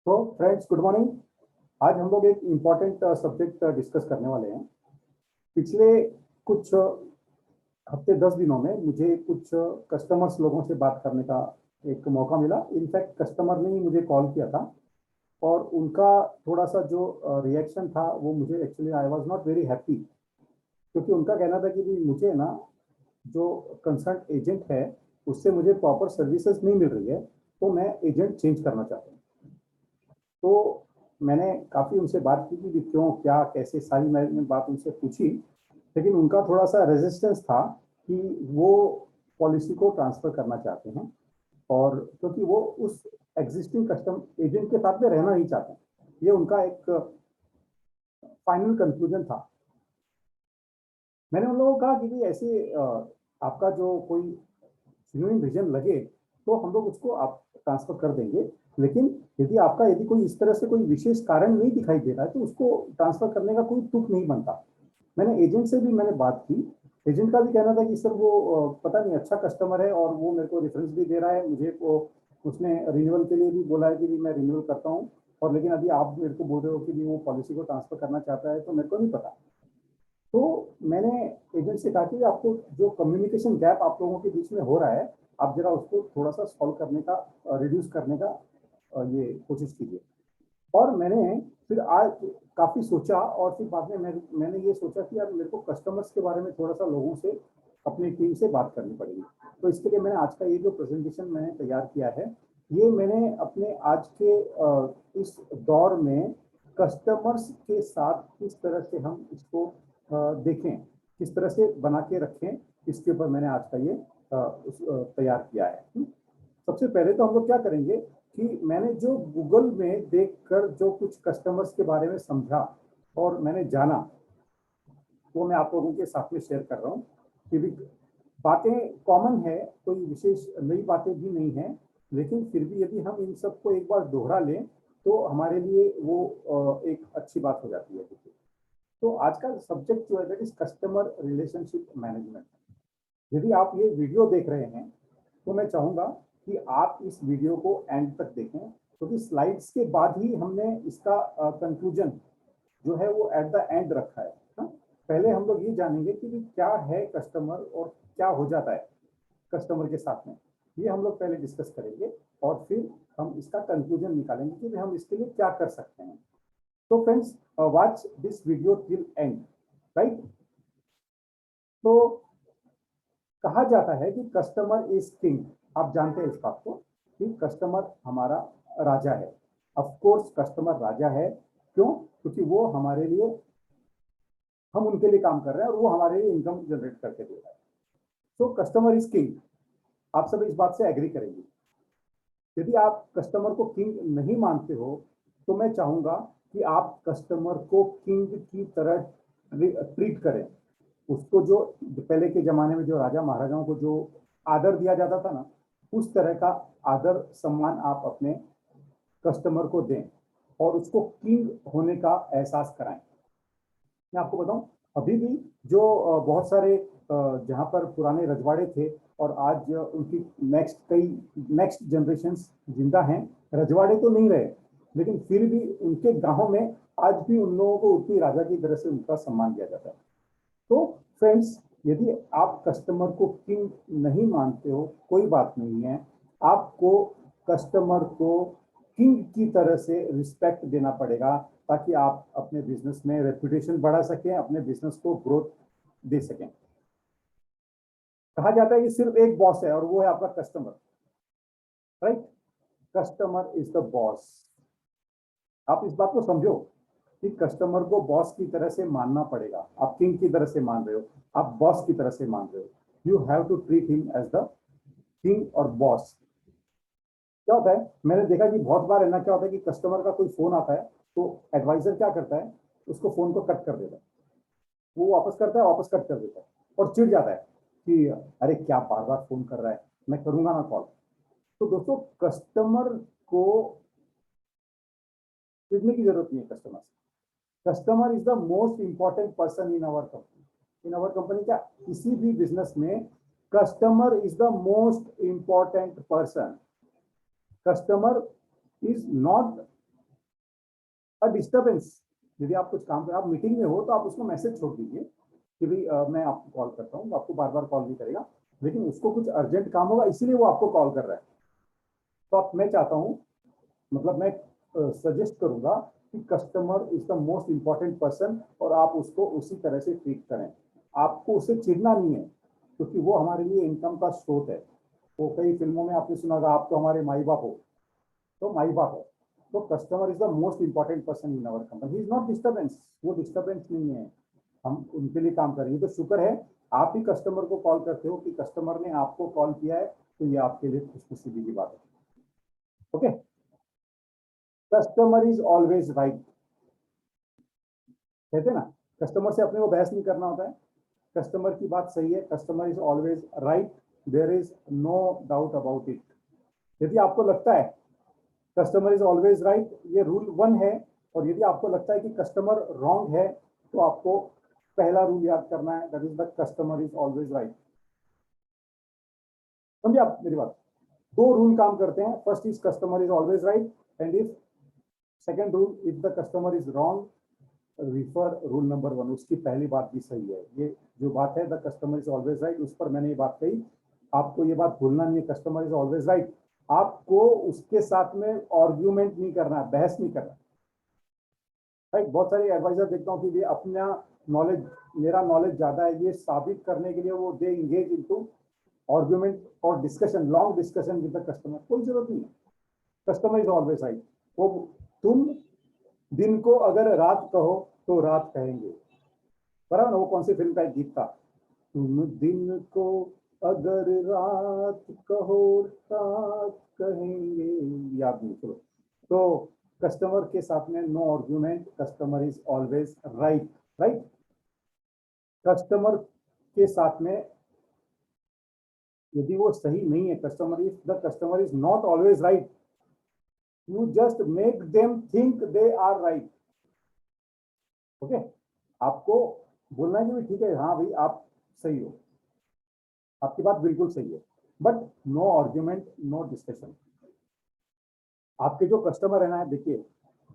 तो friends, good morning. आज हम लोग एक इम्पॉर्टेंट सब्जेक्ट डिस्कस करने वाले हैं। पिछले कुछ हफ्ते 10 दिनों में मुझे कुछ कस्टमर्स लोगों से बात करने का एक मौका मिला। इनफैक्ट कस्टमर ने ही मुझे कॉल किया था और उनका थोड़ा सा जो रिएक्शन था वो मुझे actually I was not very happy, क्योंकि उनका कहना था कि मुझे ना जो कंसर्न एजेंट है उससे मुझे प्रॉपर सर्विसेज नहीं मिल रही है, तो मैं एजेंट चेंज करना चाहता हूँ। तो मैंने काफ़ी उनसे बात की कि क्यों, क्या, कैसे, सारी मैंने बात उनसे पूछी, लेकिन उनका थोड़ा सा रेजिस्टेंस था कि वो पॉलिसी को ट्रांसफ़र करना चाहते हैं, और क्योंकि वो उस एग्जिस्टिंग कस्टम एजेंट के साथ में रहना नहीं चाहते। ये उनका एक फाइनल कंक्लूजन था। मैंने उन लोगों को कहा कि ऐसे आपका जो कोई जेन्युइन रीजन लगे तो हम लोग उसको आप ट्रांसफर कर देंगे, लेकिन यदि कोई इस तरह से कोई विशेष कारण नहीं दिखाई दे रहा है तो उसको ट्रांसफर करने का कोई तुक नहीं बनता। मैंने एजेंट से भी मैंने बात की। एजेंट का भी कहना था कि सर वो पता नहीं, अच्छा कस्टमर है और वो मेरे को रेफरेंस भी दे रहा है, मुझे वो उसने रिन्यूअल के लिए भी बोला है कि मैं रिन्यूअल करता हूँ, और लेकिन अभी आप मेरे को बोल रहे हो कि वो पॉलिसी को ट्रांसफर करना चाहता है, तो मेरे को नहीं पता। तो मैंने एजेंट से कहा कि आपको जो कम्युनिकेशन गैप आप लोगों के बीच में हो रहा है, आप जरा उसको थोड़ा सा सॉल्व करने का, रिड्यूस करने का ये कोशिश कीजिए। और मैंने फिर आज काफ़ी सोचा, और फिर बाद में मैंने ये सोचा कि यार मेरे को कस्टमर्स के बारे में थोड़ा सा लोगों से, अपनी टीम से बात करनी पड़ेगी। तो इसके लिए मैंने आज का ये जो प्रेजेंटेशन मैंने तैयार किया है, ये मैंने अपने आज के इस दौर में कस्टमर्स के साथ किस तरह से हम इसको देखें, किस तरह से बना के रखें, इसके ऊपर मैंने आज का ये तैयार किया है। सबसे पहले तो हम लोग क्या करेंगे कि मैंने जो गूगल में देखकर जो कुछ कस्टमर्स के बारे में समझा और मैंने जाना, वो मैं आप लोगों के साथ में शेयर कर रहा हूँ। कि भी बातें कॉमन है, कोई विशेष नई बातें भी नहीं है, लेकिन फिर भी यदि हम इन सबको एक बार दोहरा लें तो हमारे लिए वो एक अच्छी बात हो जाती है। तो आज का सब्जेक्ट जो है that is customer relationship management. यदि आप ये वीडियो देख रहे हैं तो मैं चाहूंगा कि आप इस वीडियो को एंड तक देखें, क्योंकि स्लाइड्स के बाद ही हमने इसका कंक्लूजन जो है वो एट द एंड रखा है। हाँ? पहले हम लोग ये जानेंगे कि क्या है कस्टमर और क्या हो जाता है कस्टमर के साथ में, ये हम लोग पहले डिस्कस करेंगे, और फिर हम इसका कंक्लूजन निकालेंगे कि हम इसके लिए क्या कर सकते हैं। तो friends, watch this video till and, right. तो कहा जाता है कि कस्टमर इज किंग। आप जानते हैं इस बात को कि कस्टमर हमारा राजा है। ऑफ कोर्स कस्टमर राजा है। क्यों? क्योंकि वो हमारे लिए, हम उनके लिए काम कर रहे हैं और वो हमारे लिए इनकम जनरेट करके दे रहा है। तो कस्टमर इज किंग। आप सब इस बात से एग्री करेंगे। यदि आप कस्टमर को किंग नहीं मानते हो तो मैं चाहूंगा कि आप कस्टमर को किंग की तरह ट्रीट करें। उसको जो पहले के जमाने में जो राजा महाराजाओं को जो आदर दिया जाता था ना, उस तरह का आदर सम्मान आप अपने कस्टमर को दें और उसको किंग होने का एहसास कराएं। मैं आपको बताऊं, अभी भी जो बहुत सारे जहां पर पुराने रजवाड़े थे और आज उनकी नेक्स्ट जनरेशन जिंदा हैं, रजवाड़े तो नहीं रहे, लेकिन फिर भी उनके गांवों में आज भी उन लोगों को उतनी राजा की तरह से उनका सम्मान किया जाता है। तो फ्रेंड्स, यदि आप कस्टमर को किंग नहीं मानते हो, कोई बात नहीं है। आपको कस्टमर को किंग की तरह से रिस्पेक्ट देना पड़ेगा, ताकि आप अपने बिजनेस में रेपुटेशन बढ़ा सकें, अपने बिजनेस को ग्रोथ दे सकें। कहा जाता है कि सिर्फ एक बॉस है और वो है आपका customer, right. Customer is the boss. आप इस बात को समझो कि कस्टमर को बॉस की तरह से मानना पड़ेगा। आप किंग की तरह से मान रहे हो, आप बॉस की तरह से मान रहे हो। You have to treat him as the king और बॉस। क्या होता है, मैंने देखा कि बहुत बार है ना, क्या होता है कि कस्टमर का कोई फोन आता है तो एडवाइजर क्या करता है, उसको फोन को कट कर देता है। वो वापस करता है, वापस कट कर देता है और चिढ़ जाता है कि अरे क्या बार बार फोन कर रहा है, मैं करूंगा ना कॉल। तो दोस्तों, कस्टमर को चिढ़ने की जरूरत नहीं है। Customer is the most important person in our company. In our company क्या, किसी भी बिजनेस में customer is the most important person. Customer is not disturbance, यदि आप कुछ काम कर, आप मीटिंग में हो तो आप उसको मैसेज छोड़ दीजिए कि भाई मैं आपको कॉल करता हूँ, आपको बार बार कॉल नहीं करेगा, लेकिन उसको कुछ अर्जेंट काम होगा इसीलिए वो आपको कॉल कर रहा है। तो आप, मैं चाहता हूँ, मतलब मैं सजेस्ट करूंगा कि customer is the most important person और आप उसको उसी तरह से ट्रीट करें। आपको उससे चिढ़ना नहीं है, क्योंकि वो हमारे लिए इनकम का स्रोत है। वो कई फिल्मों में आपने सुना होगा, आप तो हमारे माई बाप हो, तो माई बाप है। तो customer is the most important person in our company, he is not disturbance, वो डिस्टर्बेंस नहीं है। हम उनके लिए काम करेंगे तो शुक्र है आप ही कस्टमर को कॉल करते हो कि कस्टमर ने आपको कॉल किया है, तो ये आपके लिए खुशनसीबी की बात है। Okay, customer is always right, कहते हैं ना, कस्टमर से अपने को बहस नहीं करना होता है, कस्टमर की बात सही है, customer is always right, there is no doubt about it. यदि आपको लगता है कस्टमर इज ऑलवेज राइट, ये रूल 1 है, और यदि आपको लगता है कि कस्टमर रॉन्ग है, तो आपको पहला रूल याद करना है, that is the customer is always right. समझिए आप मेरी बात, 2 रूल काम करते हैं, first is customer is always right, and if second rule, if the customer is wrong, refer rule number 1। उसकी पहली बात भी सही है, ये जो बात है the customer is always right, उस पर मैंने ये बात कही, आपको ये बात भूलना नहीं है, कस्टमर इज ऑलवेज राइट। आपको उसके साथ में आर्ग्यूमेंट नहीं करना, बहस नहीं करना। राइट, बहुत सारे एडवाइजर देखता हूँ कि ये अपना नॉलेज, मेरा नॉलेज ज्यादा है, ये साबित करने के लिए वो दे इंगेज इनटू आर्ग्यूमेंट और discussion, long discussion with the customer. कोई जरूरत नहीं है, कस्टमर इज ऑलवेज राइट। वो, तुम दिन को अगर रात कहो तो रात कहेंगे, बराबर ना, वो कौन सी फिल्म का एक गीत था, तुम दिन को अगर रात कहो रात कहेंगे, याद नहीं, चलो। तो कस्टमर के साथ में no argument, customer is always right. Right, customer के साथ में यदि वो सही नहीं है, customer, if the customer is not always right, you just make them think they are right. Okay, आपको बोलना है कि ठीक है, हाँ भाई आप सही हो, आपकी बात बिल्कुल सही है, but no argument, no discussion. आपके जो कस्टमर है ना, देखिए,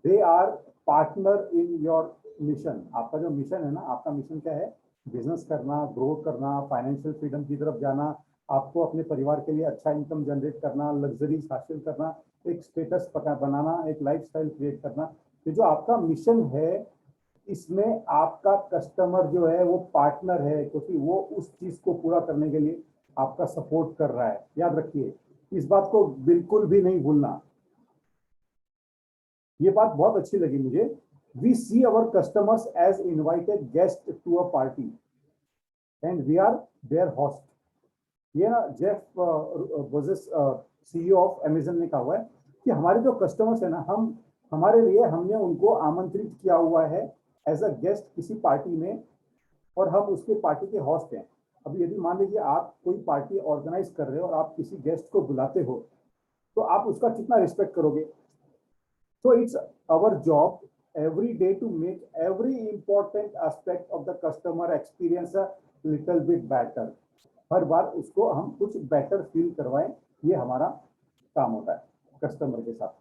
they are partner in your mission. आपका जो मिशन है ना, आपका मिशन क्या है, बिजनेस करना, ग्रो करना, फाइनेंशियल फ्रीडम की तरफ जाना, आपको अपने परिवार के लिए अच्छा इनकम जनरेट करना, लग्जरीज हासिल करना, एक स्टेटस बनाना, एक लाइफस्टाइल क्रिएट करना। ये जो आपका मिशन है, इसमें आपका कस्टमर जो है वो पार्टनर है, क्योंकि वो उस चीज को पूरा करने के लिए आपका सपोर्ट कर रहा है। याद रखिए, इस बात को बिल्कुल भी नहीं भूलना। ये बात बहुत अच्छी लगी मुझे। We see our customers as invited guest to a party and we are their host. ये ना Jeff Bezos, CEO of Amazon ने कहा हुआ है कि हमारे जो कस्टमर्स है ना, हम, हमारे लिए, हमने उनको आमंत्रित किया हुआ है एज अ गेस्ट किसी पार्टी में, और हम उसके पार्टी के होस्ट हैं। अभी यदि मान लीजिए आप कोई पार्टी ऑर्गेनाइज कर रहे हो और आप किसी गेस्ट को बुलाते हो, तो आप उसका कितना रिस्पेक्ट करोगे। So it's our job every day to make every important aspect of the customer experience a little bit better. हर बार उसको हम कुछ बेटर फील करवाएं, ये हमारा काम होता है कस्टमर के साथ।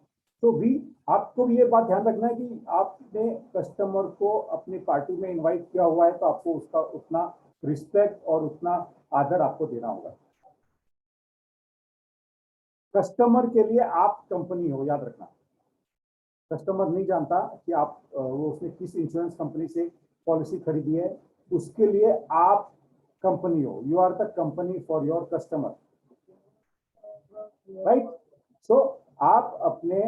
तो भी आपको भी ये बात ध्यान रखना है कि आपने कस्टमर को अपनी पार्टी में इनवाइट किया हुआ है, तो आपको उसका उतना रिस्पेक्ट और उतना आदर आपको देना होगा। कस्टमर के लिए आप कंपनी हो, याद रखना। कस्टमर नहीं जानता कि आप, वो उसने किस इंश्योरेंस कंपनी से पॉलिसी खरीदी है, उसके लिए आप कंपनी हो, you are the company for your customer. Right, so आप अपने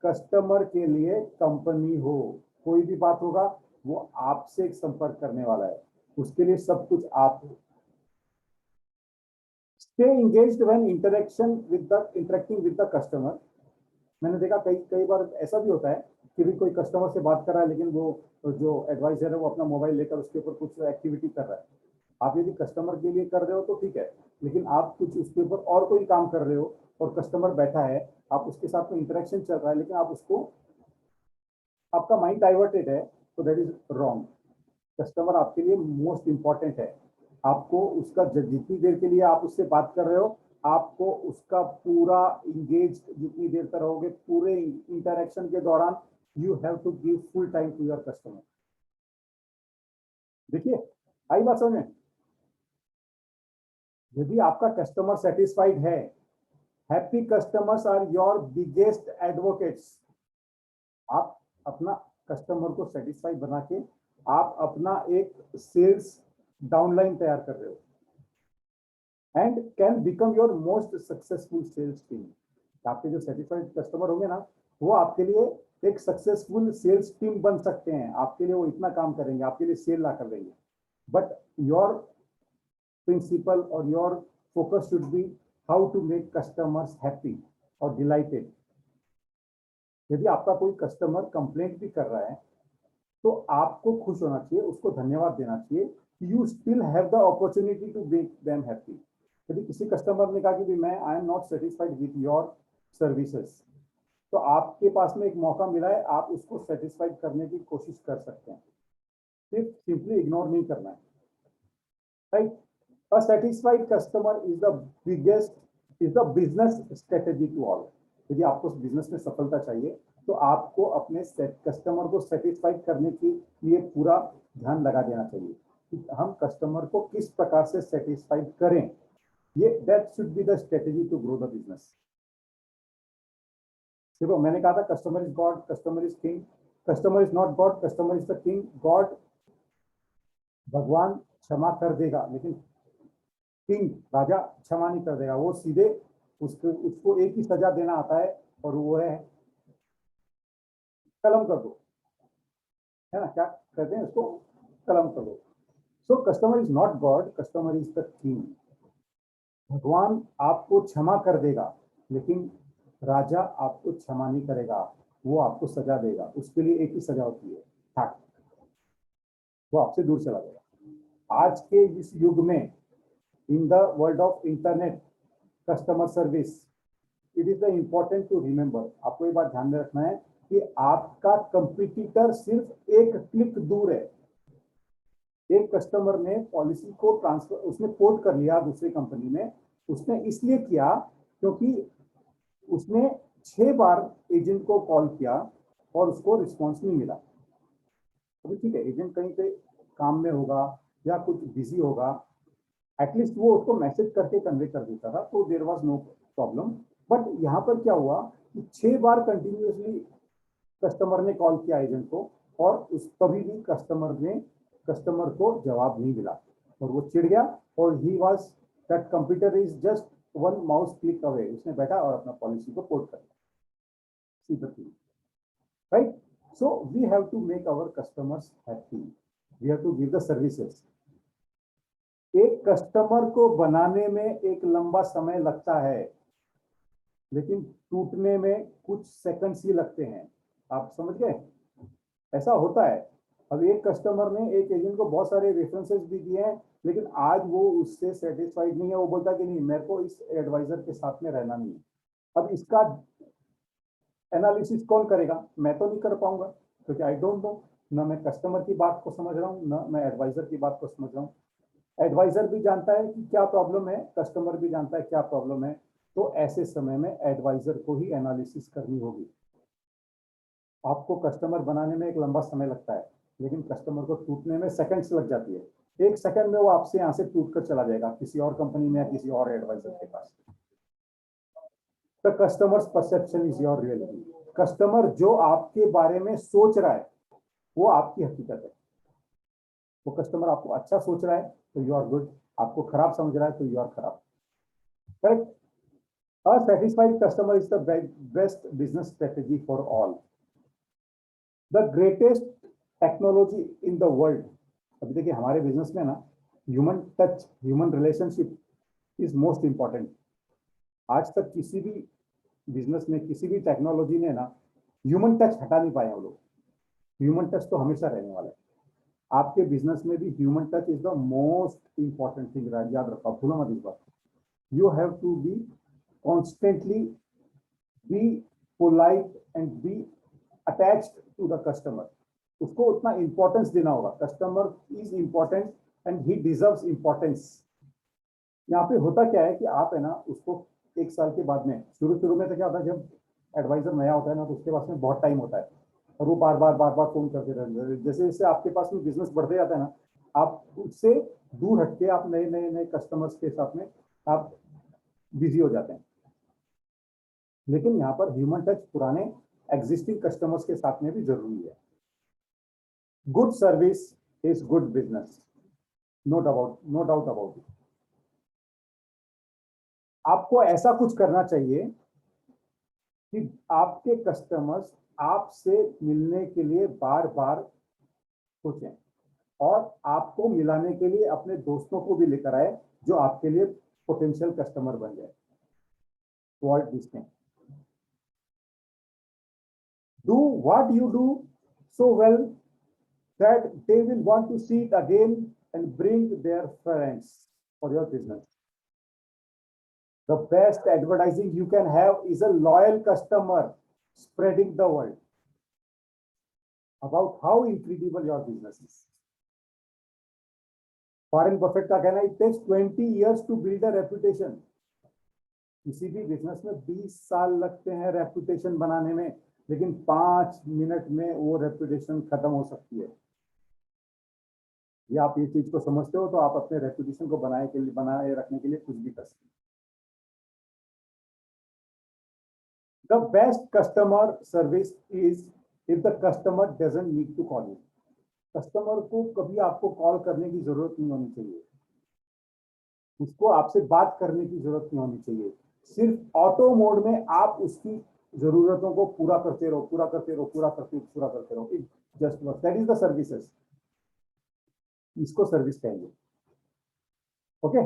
कस्टमर के लिए कंपनी हो। कोई भी बात होगा वो आपसे संपर्क करने वाला है, उसके लिए सब कुछ आप हो। Stay engaged when interacting with the customer. मैंने देखा कई कई बार ऐसा भी होता है कि भी कोई कस्टमर से बात कर रहा है, लेकिन वो जो एडवाइजर है वो अपना मोबाइल लेकर उसके ऊपर कुछ एक्टिविटी कर रहा है। आप यदि कस्टमर के लिए कर रहे हो तो ठीक है, लेकिन आप कुछ उसके ऊपर और कोई काम कर रहे हो और कस्टमर बैठा है, आप उसके साथ में इंटरेक्शन चल रहा है, लेकिन आप उसको, आपका माइंड डाइवर्टेड है, तो दैट इज रॉन्ग। कस्टमर आपके लिए मोस्ट इंपॉर्टेंट है। आपको उसका, जितनी देर के लिए आप उससे बात कर रहे हो, आपको उसका पूरा इंगेज जितनी देर तक रहोगे, पूरे इंटरेक्शन के दौरान you have to give full time to your customer. देखिए, आई बात समझ में? यदि आपका कस्टमर सेटिस्फाइड है, happy customers are your biggest advocates. आप अपना कस्टमर को सेटिस्फाइड बना के आप अपना एक सेल्स डाउनलाइन तैयार कर रहे हो and can become your most successful sales team. आपके जो सेटिस्फाइड कस्टमर होंगे ना, वो आपके लिए एक सक्सेसफुल सेल्स टीम बन सकते हैं। आपके लिए वो इतना काम करेंगे, आपके लिए सेल ला कर देंगे। बट योर प्रिंसिपल और your focus should be how to make customers happy और डिलाइटेड। यदि आपका कोई कस्टमर कंप्लेंट भी कर रहा है तो आपको खुश होना चाहिए, उसको धन्यवाद देना चाहिए। You still have the opportunity to make them happy. यदि किसी कस्टमर ने कहा कि मैं I am not satisfied with your services, तो आपके पास में एक मौका मिला है, आप उसको सेटिस्फाइड करने की कोशिश कर सकते हैं, सिर्फ सिंपली इग्नोर नहीं करना है, right? A satisfied customer is the business strategy to all. यदि आपको बिजनेस में सफलता चाहिए तो आपको अपने कस्टमर को सेटिस्फाइड करने के लिए पूरा ध्यान लगा देना चाहिए कि हम कस्टमर को किस प्रकार से सेटिस्फाइड करें। ये that should be the strategy to grow the business. देखो, मैंने कहा था customer is god, customer is king. Customer is not god, customer is the king. God, भगवान क्षमा कर देगा, लेकिन किंग, राजा, क्षमा नहीं कर देगा। वो सीधे उसको एक ही सजा देना आता है और वो है कलम कर दो, है ना? क्या कहते हैं उसको? कलम कर दो। So customer is not god, customer is the king. भगवान आपको क्षमा कर देगा, लेकिन राजा आपको क्षमा नहीं करेगा, वो आपको सजा देगा। उसके लिए एक ही सजा होती है, हाँ, वो आपसे दूर चला जाएगा। आज के इस युग में, in the world of internet customer service, it is the important to remember. आपको ये बात ध्यान में रखना है कि आपका कंपटीटर सिर्फ एक क्लिक दूर है। एक कस्टमर ने पॉलिसी को ट्रांसफर, उसने पोर्ट कर लिया दूसरी कंपनी में। उसने इसलिए किया क्योंकि उसने 6 बार एजेंट को कॉल किया और उसको रिस्पॉन्स नहीं मिला। अभी ठीक है, एजेंट कहीं पे काम में होगा या कुछ बिजी होगा, एटलीस्ट वो उसको मैसेज करके कन्वे कर देता था, तो there was no problem. But यहाँ पर क्या हुआ कि 6 बार कंटिन्यूसली कस्टमर ने कॉल किया एजेंट को और उस कभी भी कस्टमर को जवाब नहीं मिला और वो चिढ़ गया और he was that computer is just 1 mouse click away. उसने बैठा और अपना पॉलिसी को पोर्ट कर दिया, right? So we have to make our customers happy, we have to give the services. एक कस्टमर को बनाने में एक लंबा समय लगता है, लेकिन टूटने में कुछ सेकंड्स ही लगते हैं। आप समझ गए? ऐसा होता है। अब एक कस्टमर ने एक एजेंट को बहुत सारे रेफरेंसेस भी दिए हैं, लेकिन आज वो उससे सेटिस्फाइड नहीं है। वो बोलता कि नहीं, मेरे को इस एडवाइजर के साथ में रहना नहीं है। अब इसका एनालिसिस कौन करेगा? मैं तो नहीं कर पाऊंगा, क्योंकि आई डोंट नो, ना मैं कस्टमर की बात को समझ रहा हूँ, ना मैं एडवाइजर की बात को समझ रहा हूँ। एडवाइजर भी जानता है कि क्या प्रॉब्लम है, कस्टमर भी जानता है क्या प्रॉब्लम है। तो ऐसे समय में एडवाइजर को ही एनालिसिस करनी होगी। आपको कस्टमर बनाने में एक लंबा समय लगता है, लेकिन कस्टमर को टूटने में सेकंड्स लग जाती है। 1 सेकंड में वो आपसे यहाँ से टूट कर चला जाएगा किसी और कंपनी में या किसी और एडवाइजर के पास। The customer's perception is your reality. Customer जो आपके बारे में सोच रहा है वो आपकी हकीकत है। वो कस्टमर आपको अच्छा सोच रहा है तो यू आर गुड, आपको खराब समझ रहा है तो यू आर खराब, correct? A satisfied customer is the best business strategy for all. The greatest technology in the world. अभी देखिए, हमारे बिजनेस में ना human touch, human relationship is most important. आज तक किसी भी बिजनेस में किसी भी टेक्नोलॉजी ने ना ह्यूमन टच हटा नहीं पाए हम लोग। ह्यूमन टच तो हमेशा रहने वाला है। आपके बिजनेस में भी human touch is the most important thing. याद रखो, भूलो मत इस बात। You have to be constantly be polite and be attached to the customer. उसको उतना इंपॉर्टेंस देना होगा। Customer is important and he deserves importance. यहाँ पे होता क्या है कि आप है ना उसको 1 साल के बाद में, शुरू में तो क्या होता है, जब एडवाइजर नया होता है ना तो उसके पास में बहुत टाइम होता है। और वो बार बार फोन करते रहते। जैसे जैसे आपके पास में बिजनेस बढ़ते जाता है ना, आप उससे दूर हटके आप नए नए नए कस्टमर्स के साथ में आप बिजी हो जाते हैं। लेकिन यहाँ पर ह्यूमन टच पुराने एग्जिस्टिंग कस्टमर्स के साथ में भी जरूरी है। Good service is good business, no doubt about it. आपको ऐसा कुछ करना चाहिए कि आपके कस्टमर्स आपसे मिलने के लिए बार बार सोचें, और आपको मिलाने के लिए अपने दोस्तों को भी लेकर आए जो आपके लिए पोटेंशियल कस्टमर बन जाए। Avoid this thing. Do what you do so well that they will want to see it again and bring their friends for your business. The best advertising you can have is a loyal customer spreading the word about how incredible your business is. Warren Buffett का कहना है, it takes 20 years to build a reputation. किसी भी business में 20 साल लगते हैं reputation बनाने में, लेकिन 5 मिनट में वो रेपुटेशन खत्म हो सकती है। ये आप ये चीज को समझते हो तो आप अपने रेपुटेशन को बनाए रखने के लिए कुछ भी कर सकते हैं। The best customer service is if the customer doesn't need to call you. Customer को कभी आपको कॉल करने की जरूरत नहीं होनी चाहिए, उसको आपसे बात करने की जरूरत नहीं होनी चाहिए। सिर्फ ऑटो मोड में आप उसकी जरूरतों को पूरा करते रहो, पूरा करते रहो, पूरा करते रहो। It just work, that is the services. इसको सर्विस कहेंगे। Okay,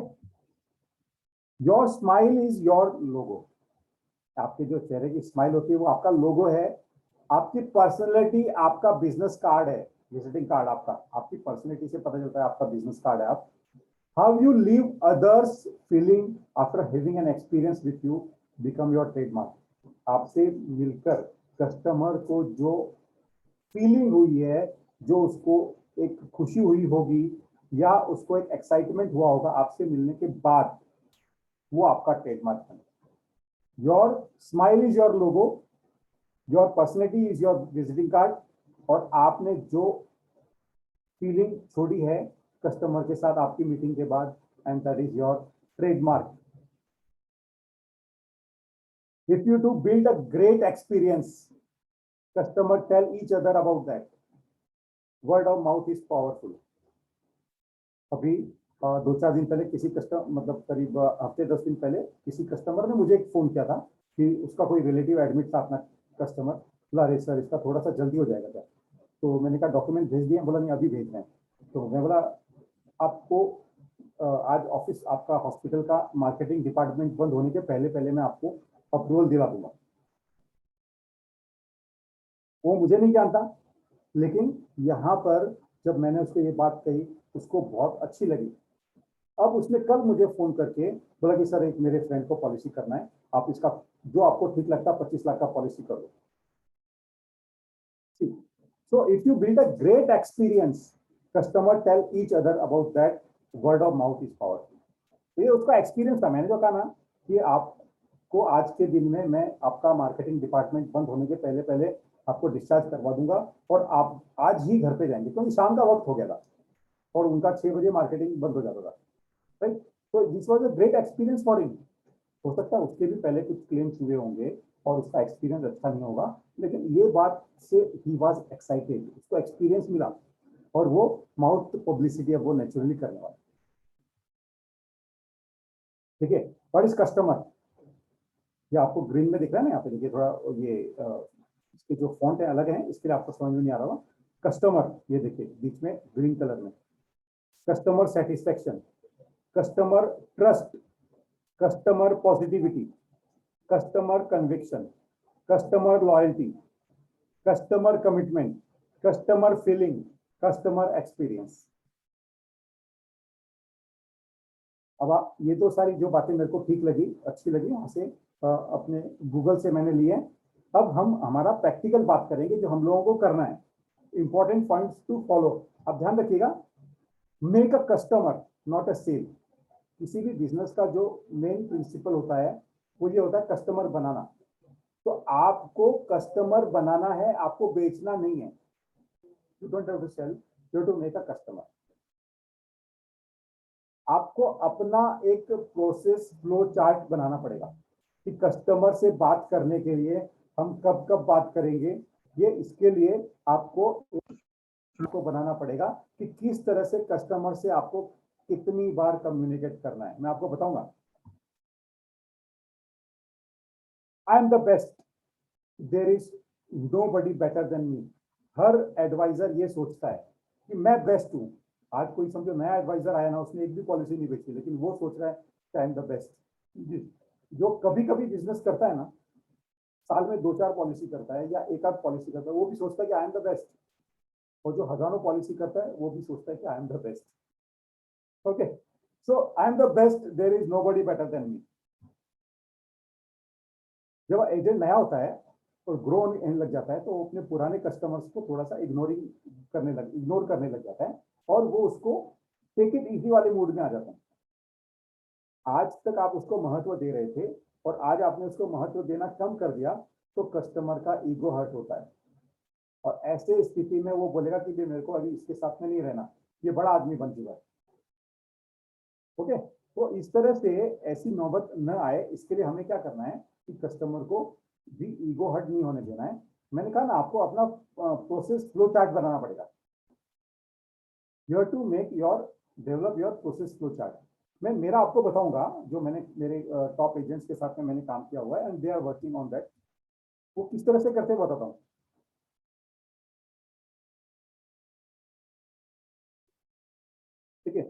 your smile is your logo. आपके जो चेहरे की स्माइल होती है वो आपका लोगो है। आपकी पर्सनैलिटी आपका बिजनेस कार्ड है, विजिटिंग कार्ड आपका। आपकी पर्सनैलिटी से पता चलता है आपका बिजनेस कार्ड है। आप how you leave others feeling after having an experience with you become your trademark. आपसे मिलकर कस्टमर को जो फीलिंग हुई है, जो उसको एक खुशी हुई होगी या उसको एक एक्साइटमेंट हुआ होगा आपसे मिलने के बाद, वो आपका ट्रेडमार्क है। Your smile is your logo, your personality is your visiting card, और आपने जो फीलिंग छोड़ी है कस्टमर के साथ आपकी मीटिंग के बाद, and that is your trademark. If you to build a great experience, customer tell each other about that. Word of mouth is powerful. अभी 2-4 दिन पहले किसी कस्टमर, मतलब करीब हफ्ते 10 दिन पहले किसी कस्टमर ने मुझे एक फोन किया था कि उसका कोई रिलेटिव एडमिट था अपना कस्टमर। बोला अरे सर इसका थोड़ा सा जल्दी हो जाएगा क्या? तो मैंने कहा डॉक्यूमेंट भेज दिए। बोला नहीं अभी भेज रहे हैं। तो मैं बोला आपको आज ऑफिस आपका हॉस्पिटल का मार्केटिंग डिपार्टमेंट बंद होने के पहले पहले मैं आपको अप्रूवल दिला दूंगा। वो मुझे नहीं जानता, लेकिन यहाँ पर जब मैंने उसको ये बात कही उसको बहुत अच्छी लगी। अब उसने कल मुझे फोन करके बोला कि सर एक मेरे फ्रेंड को पॉलिसी करना है, आप इसका जो आपको ठीक लगता है 25 लाख का पॉलिसी कर दो। So if you build a great experience, customer tell each other about that. Word of mouth is powerful. ये उसका एक्सपीरियंस था। मैंने जो कहा ना कि आपको आज के दिन में मैं आपका मार्केटिंग डिपार्टमेंट बंद होने के पहले पहले आपको डिस्चार्ज करवा दूंगा और आप आज ही घर पे जाएंगे, क्योंकि शाम का वक्त हो गया था और उनका 6 बजे मार्केटिंग बंद हो जाता था। राइट, तो this was a great experience for him. हो सकता है उसके भी पहले कुछ क्लेम्स हुए होंगे और उसका एक्सपीरियंस अच्छा नहीं होगा, लेकिन ये बात से ही वाज एक्साइटेड, उसको एक्सपीरियंस मिला और वो माउथ पब्लिसिटी अब वो नेचुरली करने वाला। ठीक है, व्हाट इज कस्टमर? ये आपको ग्रीन में दिख रहा है ना, यहाँ पे देखिए थोड़ा ये इसके जो फॉन्ट है अलग है, इसके लिए आपको समझ में नहीं आ रहा होगा। कस्टमर ये देखिए बीच में ग्रीन कलर में, customer satisfaction, customer trust, customer positivity, customer conviction, customer loyalty, customer commitment, customer feeling, customer experience. अब ये तो सारी जो बातें मेरे को ठीक लगी, अच्छी लगी, वहां से अपने गूगल से मैंने लिए। अब हम हमारा प्रैक्टिकल बात करेंगे जो हम लोगों को करना है। इंपॉर्टेंट पॉइंट्स टू फॉलो, अब ध्यान रखिएगा। Make a customer not a sale. किसी भी बिजनेस का जो मेन प्रिंसिपल होता है वो ये होता है कस्टमर बनाना। तो आपको कस्टमर बनाना है, आपको बेचना नहीं है। You don't have to sell, you have to make a customer. आपको अपना एक प्रोसेस फ्लो चार्ट बनाना पड़ेगा कि कस्टमर से बात करने के लिए हम कब कब बात करेंगे। ये इसके लिए आपको बनाना पड़ेगा कि किस तरह से कस्टमर से आपको कितनी बार कम्युनिकेट करना है। मैं आपको बताऊंगा। I am the best, there is nobody better than me. हर एडवाइजर ये सोचता है कि मैं बेस्ट हूं। आज कोई समझो नया एडवाइजर आया ना, उसने एक भी पॉलिसी नहीं बेची, लेकिन वो सोच रहा है कि आई एम द बेस्ट। जो कभी कभी बिजनेस करता है ना, साल में 2-4 पॉलिसी करता है या एक आध पॉलिसी करता है, वो भी सोचता है कि आई एम द बेस्ट। और जो हजारों पॉलिसी करता है वो भी सोचता है कि I am the best. Okay, so I am the best, there is nobody better than me. जब एजेंट नया होता है और ग्रो होने लग जाता है, तो वो अपने पुराने कस्टमर्स को थोड़ा सा इग्नोर करने लग जाता है, और वो उसको टेक इट इजी वाले मूड में आ जाता है। आज तक आप उसको महत्व दे रहे थे और आज आपने उसको महत्व देना कम कर दिया, तो कस्टमर का ईगो हर्ट होता है, और ऐसे स्थिति में वो बोलेगा कि मेरे को अभी इसके साथ में नहीं रहना, ये बड़ा आदमी बन चुका है। ओके, तो इस तरह से ऐसी नौबत न आए, इसके लिए हमें क्या करना है कि कस्टमर को भी ईगो हर्ट नहीं होने देना है। मैंने कहा ना, आपको अपना प्रोसेस फ्लो चार्ट बनाना पड़ेगा। You have to make your develop your process flow chart. मैं मेरा आपको बताऊंगा, जो मैंने मेरे टॉप एजेंट्स के साथ में मैंने काम किया हुआ है, and they are working on that. वो किस तरह से करते बताता हूँ। ठीक है,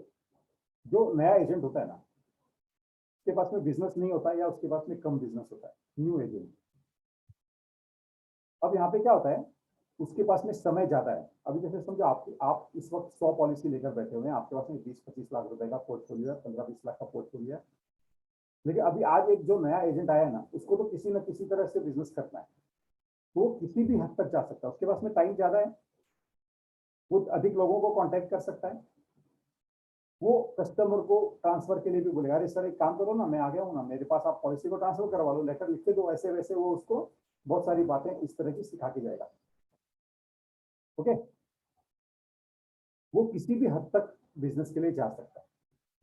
जो नया एजेंट होता है ना, उसके पास में बिजनेस नहीं होता है, या उसके पास में कम बिजनेस होता है, न्यू एजेंट। अब यहाँ पे क्या होता है, उसके पास में समय ज्यादा है। अभी जैसे समझो आप इस वक्त 100 पॉलिसी लेकर बैठे हुए हैं, आपके पास में 20-25 लाख रुपए का पोर्टफोलियो है, 15-20 लाख का पोर्टफोलियो है। लेकिन अभी आज एक जो नया एजेंट आया है ना, उसको तो किसी न किसी तरह से बिजनेस करना है, तो वो किसी भी हद तक जा सकता है। उसके पास में टाइम ज्यादा है, वो अधिक लोगों को कांटेक्ट कर सकता है। वो कस्टमर को ट्रांसफर के लिए भी बोलेगा, अरे सर एक काम करो ना, मैं आ गया हूँ ना, मेरे पास आप पॉलिसी को ट्रांसफर करवा लो, लेटर लिख के दो, ऐसे वैसे वो उसको बहुत सारी बातें इस तरह की सिखा के जाएगा। ओके, वो किसी भी हद तक बिजनेस के लिए जा सकता है,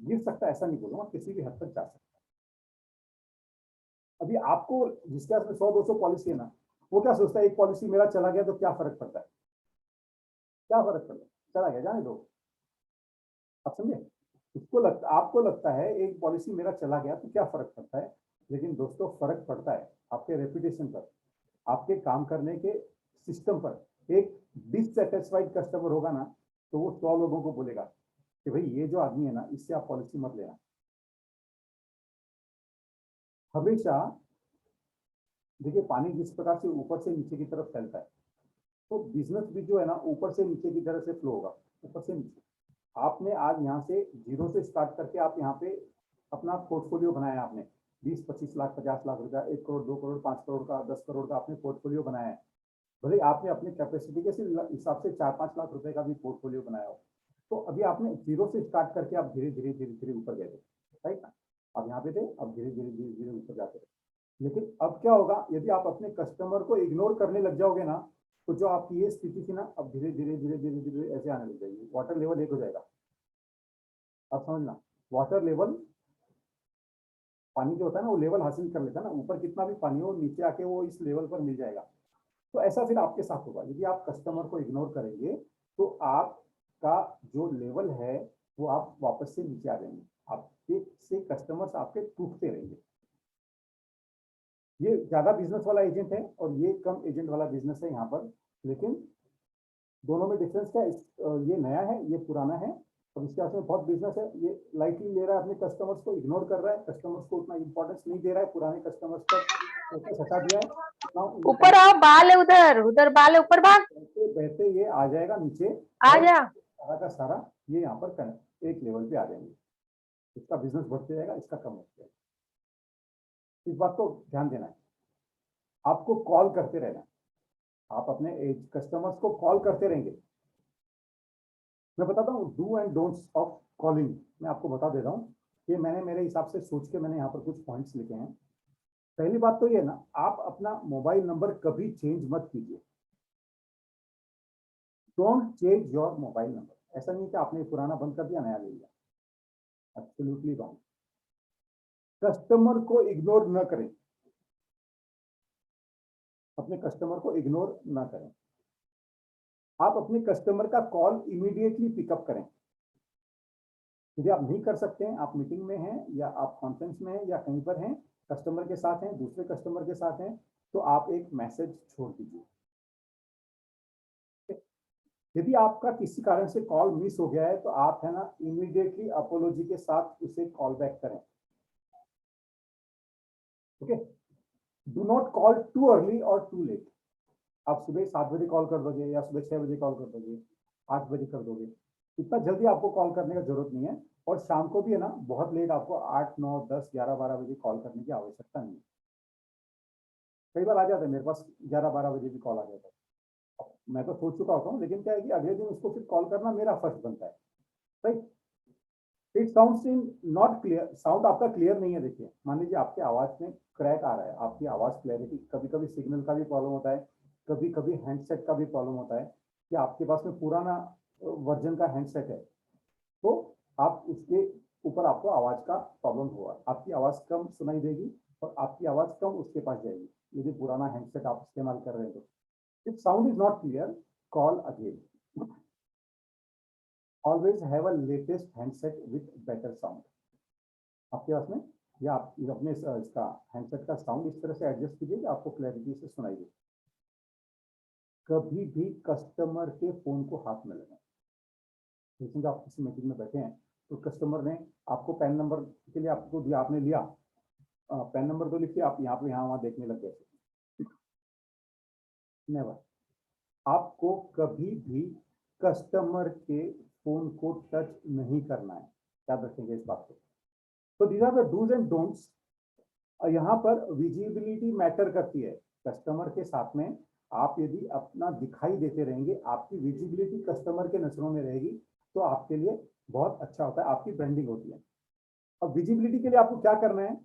गिर सकता है ऐसा नहीं बोलूंगा, किसी भी हद तक जा सकता है। अभी आपको जिसके पास में 100-200 पॉलिसी है ना, वो क्या सोचता है, एक पॉलिसी मेरा चला गया तो क्या फर्क पड़ता है, क्या फर्क पड़ता है, चला गया जाने दो। आप समझे, आपको लगता है एक पॉलिसी मेरा चला गया तो क्या फर्क पड़ता है, लेकिन दोस्तों फर्क पड़ता है आपके रेपुटेशन पर, आपके काम करने के सिस्टम पर। एक डिससेटिस्फाइड कस्टमर होगा ना, तो वो 100 लोगों को बोलेगा कि भाई ये जो आदमी है ना, इससे आप पॉलिसी मत लेना। हमेशा देखिए, पानी जिस प्रकार से ऊपर से नीचे की तरफ फैलता है, तो बिजनेस भी जो है ना, ऊपर से नीचे की तरह से फ्लो होगा, ऊपर से नीचे। आपने आज यहाँ से जीरो से स्टार्ट करके आप यहाँ पे अपना पोर्टफोलियो बनाया, आपने 20-25 लाख 50 लाख रुपया, 1 करोड़ 2 करोड़ 5 करोड़ का 10 करोड़ का आपने पोर्टफोलियो बनाया है। भले आपने अपनी कैपेसिटी के हिसाब से 4-5 लाख रुपए का भी पोर्टफोलियो बनाया हो, तो अभी आपने जीरो से स्टार्ट करके आप धीरे धीरे धीरे धीरे ऊपर गए थे, राइट ना। आप यहाँ पे थे, अब धीरे धीरे धीरे धीरे ऊपर जाते थे। लेकिन अब क्या होगा, यदि आप अपने कस्टमर को इग्नोर करने लग जाओगे ना, तो जो आपकी ये स्थिति थी ना, अब धीरे धीरे धीरे धीरे धीरे ऐसे आने लग जाएगी, वाटर लेवल एक हो जाएगा। अब समझना, वाटर लेवल, पानी जो होता है ना, वो लेवल हासिल कर लेता है ना, ऊपर कितना भी पानी हो, नीचे आके वो इस लेवल पर मिल जाएगा। तो ऐसा फिर आपके साथ होगा, यदि आप कस्टमर को इग्नोर करेंगे, तो आपका जो लेवल है वो आप वापस से नीचे आ जाएंगे, आपके से कस्टमर्स आपके टूटते रहेंगे। ये ज्यादा बिजनेस वाला एजेंट है और ये कम एजेंट वाला बिजनेस है यहाँ पर, लेकिन दोनों में डिफरेंस क्या है, ये नया है, ये पुराना है, और इसके पास में बहुत बिजनेस है, ये लाइटली ले रहा है, अपने कस्टमर्स को इग्नोर कर रहा है, कस्टमर्स को उतना इंपॉर्टेंस नहीं दे रहा है, पुराने कस्टमर्स पर फोकस हटा दिया है। ऊपर आओ, बाल है उधर, उधर बाल है, ऊपर भाग। बहते बहते ये आ जाएगा नीचे, आ और जा। सारा का सारा ये यहाँ पर एक लेवल पे आ जाएंगे। इसका बिजनेस बढ़ते जाएगा, इसका कम होते जाएगा। इस बात को ध्यान देना है, आपको कॉल करते रहना है, आप अपने कस्टमर्स को कॉल करते रहेंगे। मैं बताता हूँ do and don'ts of calling, मैं आपको बता दे रहा हूँ। ये मैंने मेरे हिसाब से सोच के मैंने यहाँ पर कुछ पॉइंट्स लिखे हैं। पहली बात तो ये ना, आप अपना मोबाइल नंबर कभी चेंज मत कीजिए। Don't change your mobile number. ऐसा नहीं कि आपने पुराना बंद कर दिया नया ले लिया, एब्सोल्युटली रॉन्ग। कस्टमर को इग्नोर न करें, अपने कस्टमर को इग्नोर ना करें। आप अपने कस्टमर का कॉल इमीडिएटली पिकअप करें। यदि आप नहीं कर सकते हैं, आप मीटिंग में हैं या आप कॉन्फ्रेंस में हैं या कहीं पर हैं, कस्टमर के साथ हैं, दूसरे कस्टमर के साथ हैं, तो आप एक मैसेज छोड़ दीजिए। यदि आपका किसी कारण से कॉल मिस हो गया है तो आप है ना इमीडिएटली अपोलॉजी के साथ उसे कॉल बैक करें। Okay, do not call too early और टू लेट। आप सुबह 7 बजे कॉल कर दोगे या सुबह 6 बजे कॉल कर दोगे, 8 बजे कर दोगे, इतना जल्दी आपको कॉल करने का जरूरत नहीं है। और शाम को भी है ना बहुत लेट आपको 8, 9, 10, 11, 12 बजे कॉल करने की आवश्यकता नहीं है। कई बार आ जाता है मेरे पास 11, 12 बजे भी कॉल आ जाता है, मैं तो सोच चुका होता हूँ, लेकिन क्या है कि अगले दिन उसको फिर कॉल करना मेरा फर्ज बनता है। Right, it sounds in not clear, sound आपका क्लियर नहीं है। देखिए, मान लीजिए आपकी आवाज में क्रैक आ रहा है, आपकी आवाज क्लैरिटी, कभी कभी सिग्नल का भी प्रॉब्लम होता है, कभी कभी हैंडसेट का भी प्रॉब्लम होता है कि आपके पास में पुराना वर्जन का हैंडसेट है, तो आप उसके ऊपर आपको आवाज का प्रॉब्लम होगा, आपकी आवाज कम सुनाई देगी और आपकी आवाज कम उसके पास जाएगी, यदि पुराना हैंडसेट आप इस्तेमाल कर रहे हैं तो। If sound is not clear, call again. Always have a latest handset with better sound. आपके पास में या आप अपने इसका हैंडसेट का साउंड इस तरह से एडजस्ट कीजिए कि आपको क्लैरिटी से सुनाई दे। कभी भी कस्टमर के फोन को हाथ में लगाएं। जैसे आप किसी मीटिंग में बैठे हैं तो कस्टमर ने आपको पैन नंबर के लिए आपको दिया, आपने लिया, पैन नंबर तो लिखिए, आप यहाँ पे यहाँ वहाँ देखने लग गए। नेवर। आपको कभी भी कस्टमर के फोन को टच नहीं करना है, याद रखेंगे इस बात को। तो these are the dos and don'ts. यहाँ पर विजिबिलिटी मैटर करती है। कस्टमर के साथ में आप यदि अपना दिखाई देते रहेंगे, आपकी विजिबिलिटी कस्टमर के नजरों में रहेगी, तो आपके लिए बहुत अच्छा होता है, आपकी ब्रांडिंग होती है। अब विजिबिलिटी के लिए आपको क्या करना है?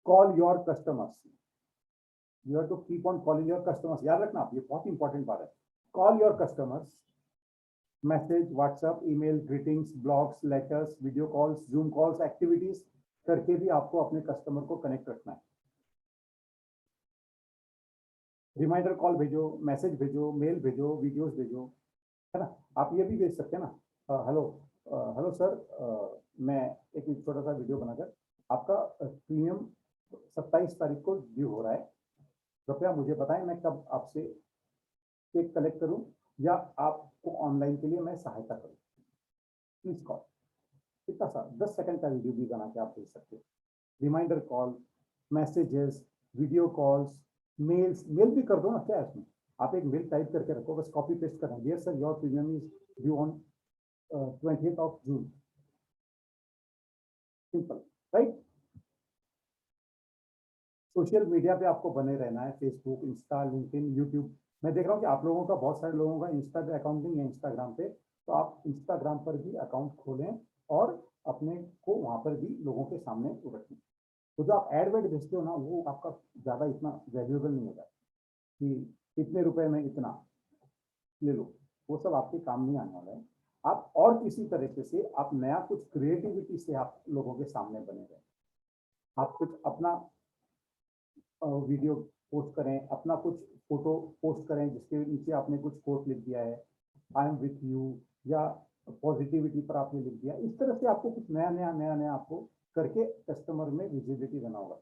Call your customers. You have to keep on calling your customers. याद रखना, आप ये बहुत इंपॉर्टेंट बात है। Call your customers, message, WhatsApp, email, greetings, blogs, letters, video calls, Zoom calls, activities करके भी आपको अपने कस्टमर को कनेक्ट रखना है। रिमाइंडर कॉल भेजो, मैसेज भेजो, मेल भेजो, वीडियोस भेजो, है ना। आप ये भी भेज सकते हैं ना, हेलो हेलो सर, मैं एक छोटा सा वीडियो बनाकर आपका प्रीमियम 27 तारीख को ड्यू हो रहा है, कृपया मुझे बताएं मैं कब आपसे चेक कलेक्ट करूं या आपको ऑनलाइन के लिए मैं सहायता करूं, प्लीज कॉल। कितना सा 10 सेकंड का वीडियो भी बना के आप भेज सकते हो। Reminder call, messages, video calls, mails, mail भी कर दो ना, क्या है इसमें। आप एक मेल टाइप करके रखो, बस कॉपी पेस्ट करना, dear sir your premium is due on 20th of June। Simple, right. Social media पे आपको बने रहना है, फेसबुक, इंस्टा, लिंक्डइन, यूट्यूब। मैं देख रहा हूँ कि आप लोगों का, बहुत सारे लोगों का इंस्टा पे अकाउंट नहीं है, इंस्टाग्राम पे, तो आप इंस्टाग्राम पर भी अकाउंट खोलें और अपने को वहां पर भी लोगों के सामने रखें। तो जो आप एड वेड भेजते हो ना, वो आपका ज्यादा इतना वैल्यूएबल नहीं होता कि इतने रुपए में इतना ले लो, वो सब आपके काम नहीं आने वाला है। आप और किसी तरीके से आप नया कुछ क्रिएटिविटी से आप लोगों के सामने बने रहे। आप कुछ अपना वीडियो पोस्ट करें, अपना कुछ फोटो पोस्ट करें जिसके नीचे आपने कुछ कोट लिख दिया है, आई एम विथ यू, या पॉजिटिविटी पर आपने लिख दिया। इस तरह से आपको कुछ नया नया नया नया आपको करके कस्टमर में विजिबिलिटी देना होगा।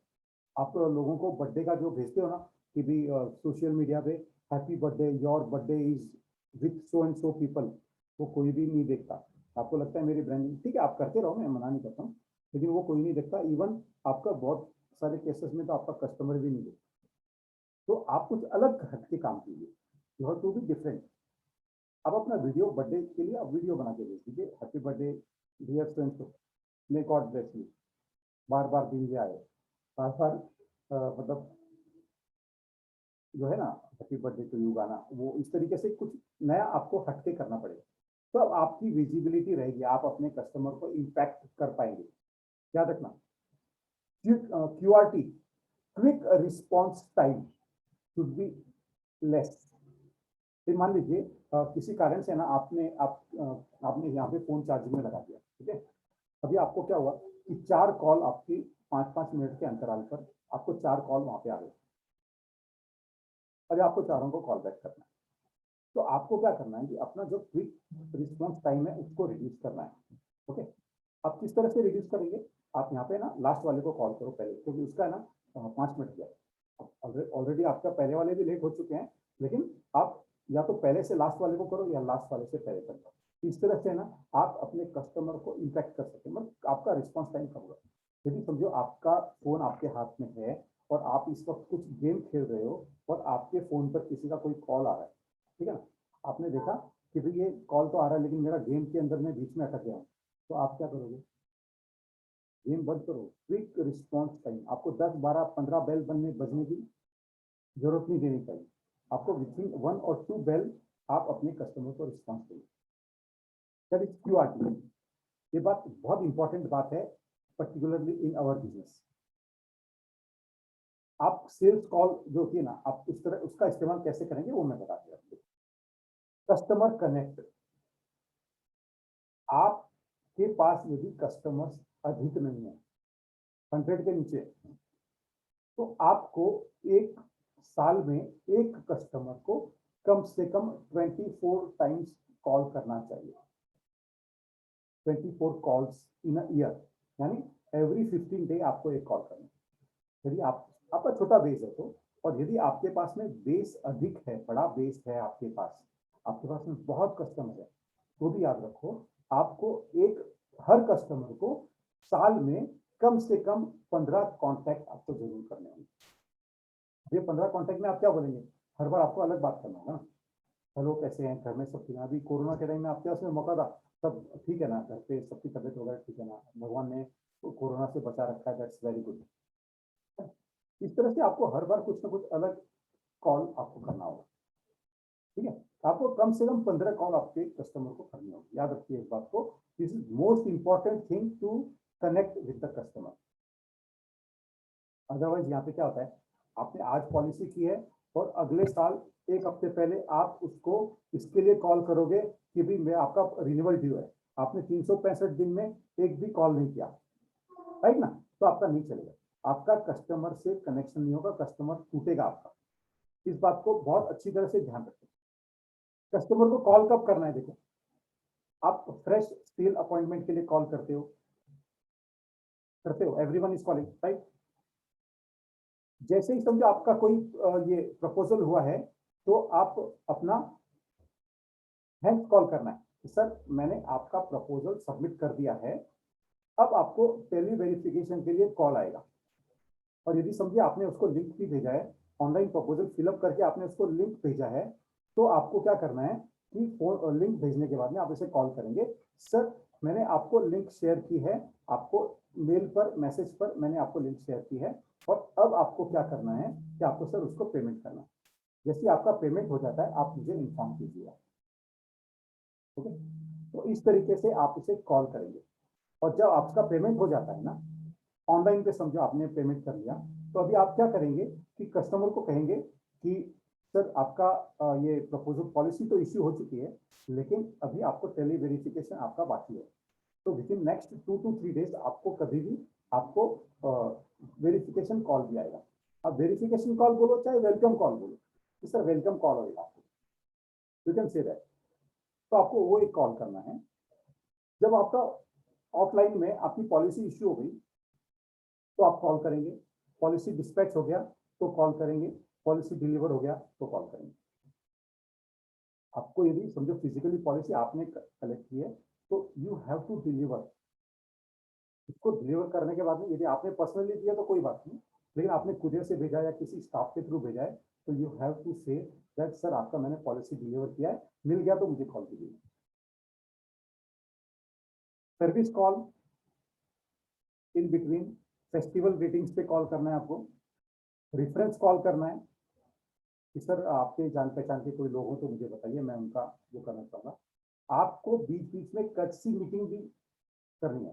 आप लोगों को बर्थडे का जो भेजते हो ना कि भी सोशल मीडिया पे happy birthday, your birthday is with so and so people, वो कोई भी नहीं देखता। आपको लगता है मेरी ब्रांडिंग, ठीक है आप करते रहो, मैं मना नहीं करता हूँ, लेकिन वो कोई नहीं देखता। इवन आपका बहुत सारे केसेस में तो आपका कस्टमर भी नहीं देखता। तो आप कुछ अलग हट के काम कीजिए, you have to be different. अब अपना वीडियो बर्थडे के लिए आप वीडियो बना के भेज दीजिए, happy birthday dear so and so, may God bless you, बार बार दिन भी आए, बार बार मतलब जो है ना हैप्पी बर्थडे टू यू गाना, वो इस तरीके से कुछ नया आपको हटके करना पड़ेगा, तो अब आपकी विजिबिलिटी रहेगी, आप अपने कस्टमर को इम्पैक्ट कर पाएंगे। याद रखना, QRT, quick response time should be less. फिर मान लीजिए किसी कारण से ना आपने यहाँ पे फोन चार्जिंग में लगा दिया, ठीक है। अभी आपको क्या हुआ कि 4 कॉल आपकी 5-5 मिनट के अंतराल पर आपको 4 कॉल वहां पे आ गए। अभी आपको चारों को कॉल बैक करना है, तो आपको क्या करना है कि अपना जो क्विक रिस्पॉन्स टाइम है उसको रिड्यूस करना है। ओके, आप किस तरह से रिड्यूस करेंगे? आप यहाँ पे ना लास्ट वाले को कॉल करो पहले, क्योंकि उसका है ना 5 मिनट गया। ऑलरेडी आपका पहले वाले भी लेट हो चुके हैं, लेकिन आप या तो पहले से लास्ट वाले को करो या लास्ट वाले से पहले करो। इस तरह से ना आप अपने कस्टमर को इम्पैक्ट कर सकते हैं, मतलब आपका रिस्पॉन्स टाइम कम होगा। यदि समझो आपका फोन आपके हाथ में है और आप इस वक्त कुछ गेम खेल रहे हो और आपके फोन पर किसी का कोई कॉल आ रहा है, ठीक है ना, आपने देखा कि भाई ये कॉल तो आ रहा है लेकिन मेरा गेम के अंदर में बीच में अटक गया हूँ, तो आप क्या करोगे? गेम बंद करो। क्विक रिस्पॉन्स टाइम आपको 10, 12, 15 बेल बजने की जरूरत नहीं देनी चाहिए। आपको विथिन 1 और 2 बेल आप अपने कस्टमर को रिस्पॉन्स करिए। That is QRT। ये बात बहुत इंपॉर्टेंट बात है, पर्टिकुलरली इन आवर बिजनेस। आप सेल्स कॉल जो होती है ना, आप उस तरह उसका इस्तेमाल कैसे करेंगे वो मैं बताती हूँ आपको। कस्टमर कनेक्ट, आपके पास यदि कस्टमर्स अधिक नहीं है, 100 के नीचे, तो आपको एक साल में एक कस्टमर को कम से कम 24 टाइम्स कॉल करना चाहिए। 24 कॉल्स इन अ ईयर, यानी एवरी 15 डे आपको एक कॉल करना है। यदि आपका छोटा बेस है तो, और यदि आपके पास में बेस अधिक है, बड़ा बेस है आपके पास में बहुत कस्टमर है, तो भी याद रखो आपको हर कस्टमर को साल में कम से कम 15 कॉन्टैक्ट आपको जरूर करने होंगे। ये 15 कॉन्टैक्ट में आप क्या बोलेंगे? हर बार आपको अलग बात करना होगा। हेलो, कैसे हैं, घर में सब ठीक है? अभी कोरोना के टाइम में आपके पास में मौका था, सब ठीक है ना, घर पे सबकी तबीयत वगैरह ठीक है ना, भगवान ने कोरोना से बचा रखा है, दैट्स वेरी गुड। इस तरह से आपको हर बार कुछ ना कुछ अलग कॉल आपको करना होगा, ठीक है। आपको कम से कम 15 कॉल आपके कस्टमर को करनी होगी, याद रखिए इस बात को। This is most important thing to connect with the customer. Otherwise यहाँ पे क्या होता है, आपने आज पॉलिसी की है और अगले साल 1 हफ्ते पहले आप उसको इसके लिए कॉल करोगे कि भाई मैं आपका रिन्यूअल ड्यू है, आपने 365 दिन में एक भी कॉल नहीं किया, राइट ना, तो आपका नहीं चलेगा, आपका कस्टमर से कनेक्शन नहीं होगा, कस्टमर टूटेगा आपका। इस बात को बहुत अच्छी तरह से ध्यान रखें। कस्टमर को कॉल कब करना है? देखो, आप फ्रेश सेल अपॉइंटमेंट के लिए कॉल करते हो, एवरीवन इज कॉलिंग, राइट। जैसे ही समझो आपका कोई ये प्रपोजल हुआ है, तो आप अपना हेल्प कॉल करना है कि सर मैंने आपका प्रपोजल सबमिट कर दिया है, अब आपको टेली वेरिफिकेशन के लिए कॉल आएगा। और यदि समझिए आपने उसको लिंक भी भेजा है, ऑनलाइन प्रपोजल फिलअप करके आपने उसको लिंक भेजा है, तो आपको क्या करना है कि फोन लिंक भेजने के बाद में आप इसे कॉल करेंगे, सर मैंने आपको लिंक शेयर की है, आपको मेल पर मैसेज पर मैंने आपको लिंक शेयर की है, और अब आपको क्या करना है कि आपको सर उसको पेमेंट करना है। जैसे आपका पेमेंट हो जाता है आप मुझे इन्फॉर्म कीजिएगा, ठीक है। तो इस तरीके से आप उसे कॉल करेंगे, और जब आपका पेमेंट हो जाता है ना, ऑनलाइन पे समझो आपने पेमेंट कर लिया, तो अभी आप क्या करेंगे कि कस्टमर को कहेंगे कि सर आपका ये प्रपोजल पॉलिसी तो इश्यू हो चुकी है, लेकिन अभी आपको टेली वेरिफिकेशन आपका बाकी है, तो with in next 2 to 3 days आपको कभी भी आपको वेरिफिकेशन कॉल भी आएगा। अब वेरिफिकेशन कॉल बोलो चाहे वेलकम कॉल बोलो, कि सर वेलकम कॉल होगा आपको, यू कैन से दैट। तो आपको वो एक कॉल करना है। जब आपका ऑफलाइन में आपकी पॉलिसी इश्यू हो गई, तो आप कॉल करेंगे, पॉलिसी डिस्पैच हो गया तो कॉल करेंगे, पॉलिसी डिलीवर हो गया तो कॉल करेंगे। आपको यदि समझो फिजिकली पॉलिसी आपने कलेक्ट की है, तो यू हैव टू डिलीवर। इसको डिलीवर करने के बाद में यदि आपने पर्सनली दिया तो कोई बात नहीं, लेकिन आपने कुरियर से भेजा या किसी स्टाफ के थ्रू भेजा है, तो you have to say that sir आपका मैंने पॉलिसी डिलीवर किया है, मिल गया तो मुझे कॉल कीजिए। Service call in between, festival greetings पे कॉल करना है आपको, रेफरेंस कॉल करना है कि सर आपके जान पहचान के कोई लोग हो तो मुझे बताइए, मैं उनका वो करना चाहूँगा। आपको बीच बीच में कर्टसी मीटिंग भी करनी है,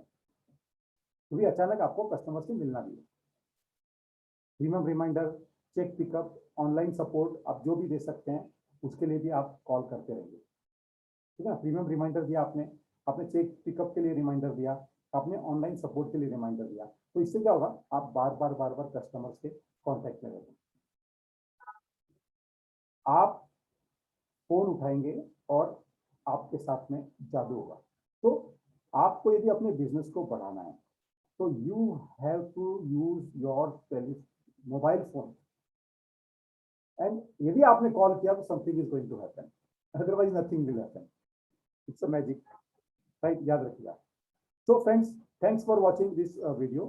क्योंकि अचानक आपको कस्टमर से मिलना भी है। Premium reminder, check pickup, online support आप जो भी दे सकते हैं उसके लिए भी आप कॉल करते रहिए, ठीक है। प्रीमियम रिमाइंडर दिया आपने, आपने चेक पिकअप के लिए रिमाइंडर दिया, आपने ऑनलाइन सपोर्ट के लिए रिमाइंडर दिया, तो इससे क्या होगा, आप बार बार कस्टमर्स के कांटेक्ट में रहेंगे। आप फोन उठाएंगे और आपके साथ में जादू होगा। तो आपको यदि अपने बिजनेस को बढ़ाना है तो you have to use your mobile phone, and यदि आपने कॉल किया तो something is going to happen, otherwise nothing will happen. It's a magic, right, याद रखिएगा। So friends, thanks for watching this video.